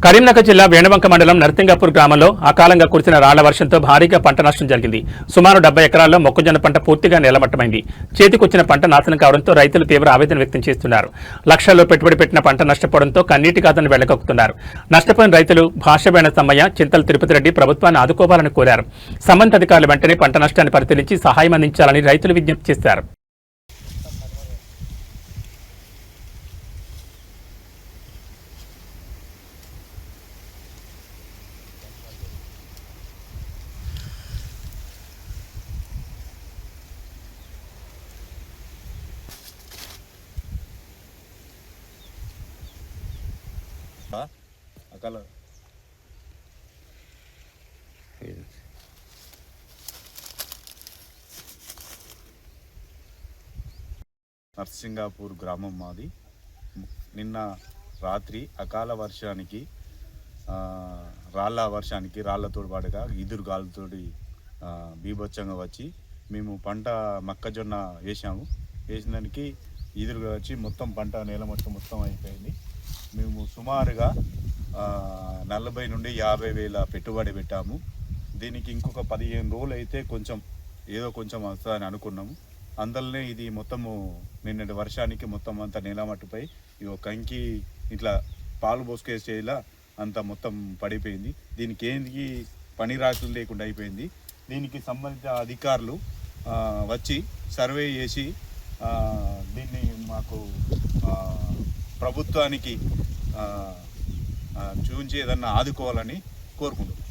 కరీంనగర్ జిల్లా వేణవంక మండలం నర్సింగాపూర్ గ్రామంలో అకాలంగా కురిసిన రాళ్ల వర్షంతో భారీగా పంట నష్టం జరిగింది. సుమారు 70 ఎకరాల్లో మొక్కజొన్న పంట పూర్తిగా నేలమట్టమైంది. చేతికొచ్చిన పంట నాశనం కావడంతో రైతులు తీవ్ర ఆవేదన వ్యక్తం చేస్తున్నారు. లక్షల్లో పెట్టుబడి పెట్టిన పంట నష్టపోవడంతో కన్నీటి గాథను వెళ్లగక్కుతున్నారు. నష్టపోయిన రైతులు భాషబేణ సమ్మయ్య, చింతల తిరుపతి రెడ్డి ప్రభుత్వాన్ని ఆదుకోవాలని కోరారు. సంబంధిత అధికారులు వెంటనే పంట నష్టాన్ని పరిశీలించి సహాయం అందించాలని రైతులు విజ్ఞప్తి చేశారు. అకాల నర్సింగాపూర్ గ్రామం మాది. నిన్న రాత్రి అకాల వర్షానికి రాళ్లతోటి పాటుగా ఈదురుగాలుతోటి బీభత్సంగా వచ్చి మేము పంట మొక్కజొన్న వేసిన దానికి ఈదురుగా వచ్చి మొత్తం పంట నేల మొత్తం అయిపోయింది. మేము సుమారుగా 40 నుండి 50 వేల పెట్టుబడి పెట్టాము. దీనికి ఇంకొక 15 రోజులు అయితే కొంచెం వస్తుందని అనుకున్నాము. అందులోనే ఇది మొత్తము నిన్నటి వర్షానికి మొత్తం అంతా నేలమట్టుపై కంకి ఇట్లా పాలు పోసుకేసేలా అంతా మొత్తం పడిపోయింది. దీనికి ఏంది పని రాసులు లేకుండా అయిపోయింది. దీనికి సంబంధిత అధికారులు వచ్చి సర్వే చేసి దీన్ని మాకు ప్రభుత్వానికి చూపించి ఏదన్నా ఆదుకోవాలని కోరుకుంటున్నాం.